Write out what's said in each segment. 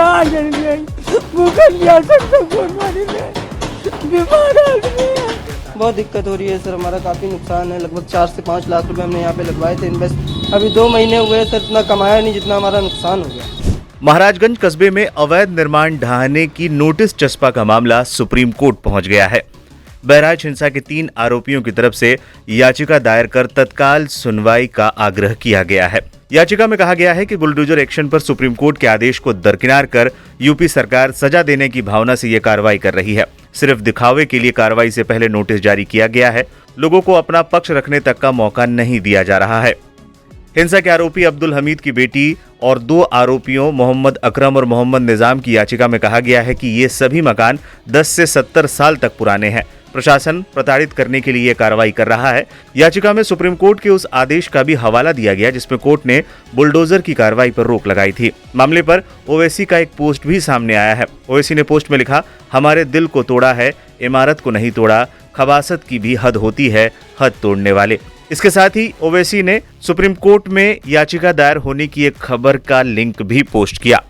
आ जाएंगे भूखा लिया सकते बीमार आदमी है। बहुत दिक्कत हो रही है सर, हमारा काफ़ी नुकसान है। लगभग 4 से 5 लाख रुपए हमने यहाँ पे लगवाए थे इन्वेस्ट। अभी 2 महीने हुए सर, इतना कमाया नहीं जितना हमारा नुकसान हो गया। महाराजगंज कस्बे में अवैध निर्माण ढहाने की नोटिस चस्पा का मामला सुप्रीम कोर्ट पहुंच गया है। बहराइच हिंसा के 3 आरोपियों की तरफ से याचिका दायर कर तत्काल सुनवाई का आग्रह किया गया है। याचिका में कहा गया है कि बुलडोजर एक्शन पर सुप्रीम कोर्ट के आदेश को दरकिनार कर यूपी सरकार सजा देने की भावना से ये कार्रवाई कर रही है। सिर्फ दिखावे के लिए कार्रवाई से पहले नोटिस जारी किया गया है। लोगों को अपना पक्ष रखने तक का मौका नहीं दिया जा रहा है। हिंसा के आरोपी अब्दुल हमीद की बेटी और 2 आरोपियों मोहम्मद अकरम और मोहम्मद निजाम की याचिका में कहा गया है कि ये सभी मकान 10 से 70 साल तक पुराने हैं। प्रशासन प्रताड़ित करने के लिए कार्रवाई कर रहा है। याचिका में सुप्रीम कोर्ट के उस आदेश का भी हवाला दिया गया जिसमें कोर्ट ने बुलडोजर की कार्रवाई पर रोक लगाई थी। मामले पर ओवैसी का एक पोस्ट भी सामने आया है। ओवैसी ने पोस्ट में लिखा, हमारे दिल को तोड़ा है, इमारत को नहीं तोड़ा, खबासत की भी हद होती है, हद तोड़ने वाले। इसके साथ ही ओवैसी ने सुप्रीम कोर्ट में याचिका दायर होने की एक खबर का लिंक भी पोस्ट किया।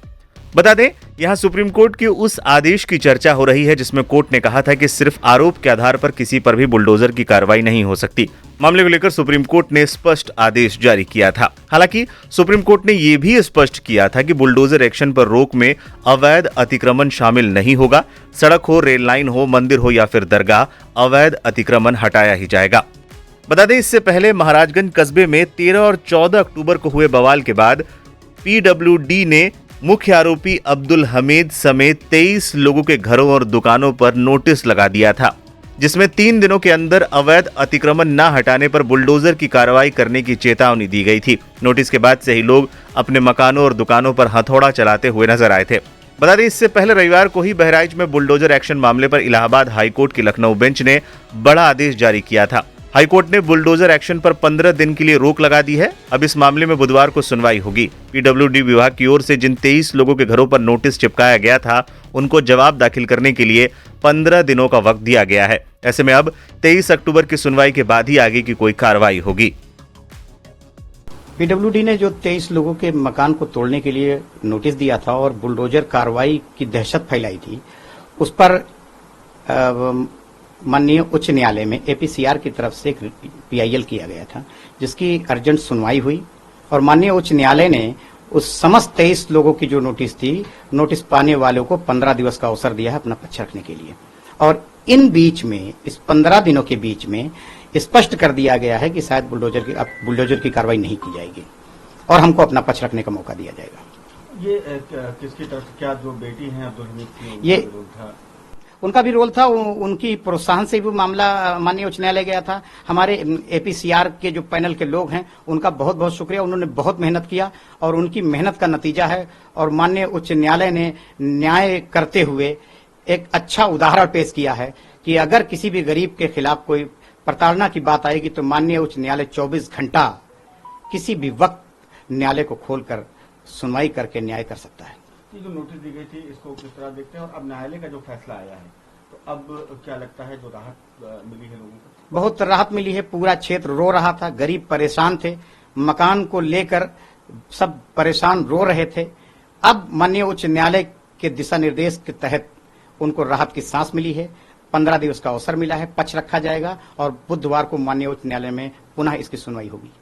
बता दें, यहां सुप्रीम कोर्ट के उस आदेश की चर्चा हो रही है जिसमें कोर्ट ने कहा था कि सिर्फ आरोप के आधार पर किसी पर भी बुलडोजर की कार्रवाई नहीं हो सकती। मामले को लेकर सुप्रीम कोर्ट ने स्पष्ट आदेश जारी किया था। हालांकि सुप्रीम कोर्ट ने यह भी स्पष्ट किया था कि बुलडोजर एक्शन पर रोक में अवैध अतिक्रमण शामिल नहीं होगा। सड़क हो, रेल लाइन हो, मंदिर हो या फिर दरगाह, अवैध अतिक्रमण हटाया ही जाएगा। बता दें, इससे पहले महाराजगंज कस्बे में 13 और 14 अक्टूबर को हुए बवाल के बाद पीडब्ल्यूडी ने मुख्य आरोपी अब्दुल हमीद समेत 23 लोगों के घरों और दुकानों पर नोटिस लगा दिया था, जिसमें 3 दिनों के अंदर अवैध अतिक्रमण न हटाने पर बुलडोजर की कार्रवाई करने की चेतावनी दी गई थी। नोटिस के बाद से ही लोग अपने मकानों और दुकानों पर हथौड़ा चलाते हुए नजर आए थे। बता दें, इससे पहले रविवार को ही बहराइच में बुलडोजर एक्शन मामले पर इलाहाबाद हाईकोर्ट की लखनऊ बेंच ने बड़ा आदेश जारी किया था। हाईकोर्ट ने बुलडोजर एक्शन पर 15 दिन के लिए रोक लगा दी है। अब इस मामले में बुधवार को सुनवाई होगी। पीडब्ल्यूडी विभाग की ओर से जिन 23 लोगों के घरों पर नोटिस चिपकाया गया था, उनको जवाब दाखिल करने के लिए 15 दिनों का वक्त दिया गया है। ऐसे में अब 23 अक्टूबर की सुनवाई के बाद ही आगे की कोई कार्रवाई होगी। पीडब्ल्यूडी ने जो 23 लोगों के मकान को तोड़ने के लिए नोटिस दिया था और बुलडोजर कार्रवाई की दहशत फैलाई थी, उस पर माननीय उच्च न्यायालय में एपीसीआर की तरफ से एक पीआईएल किया गया था, जिसकी अर्जेंट सुनवाई हुई और माननीय उच्च न्यायालय ने उस समस्त 23 लोगों की जो नोटिस थी, नोटिस पाने वालों को 15 दिवस का अवसर दिया है अपना पक्ष रखने के लिए। और इन बीच में, इस 15 दिनों के बीच में स्पष्ट कर दिया गया है कि शायद बुलडोजर की कार्रवाई नहीं की जाएगी और हमको अपना पक्ष रखने का मौका दिया जाएगा। ये किसकी तरफ, क्या जो बेटी हैं अब्दुल हमीद की, ये उनका भी रोल था। उनकी प्रोत्साहन से भी मामला माननीय उच्च न्यायालय गया था। हमारे एपीसीआर के जो पैनल के लोग हैं, उनका बहुत बहुत शुक्रिया। उन्होंने बहुत मेहनत किया और उनकी मेहनत का नतीजा है। और माननीय उच्च न्यायालय ने न्याय करते हुए एक अच्छा उदाहरण पेश किया है कि अगर किसी भी गरीब के खिलाफ कोई प्रताड़ना की बात आएगी तो माननीय उच्च न्यायालय 24 घंटा किसी भी वक्त न्यायालय को खोलकर सुनवाई करके न्याय कर सकता है। जो नोटिस दी गई थी, इसको किस तरह देखते हैं और अब न्यायालय का जो फैसला आया है, तो अब क्या लगता है, जो राहत मिली है लोगों को? बहुत राहत मिली है। पूरा क्षेत्र रो रहा था, गरीब परेशान थे, मकान को लेकर सब परेशान रो रहे थे। अब माननीय उच्च न्यायालय के दिशा निर्देश के तहत उनको राहत की सांस मिली है। 15 दिवस का अवसर मिला है, पक्ष रखा जाएगा और बुधवार को माननीय उच्च न्यायालय में पुनः इसकी सुनवाई होगी।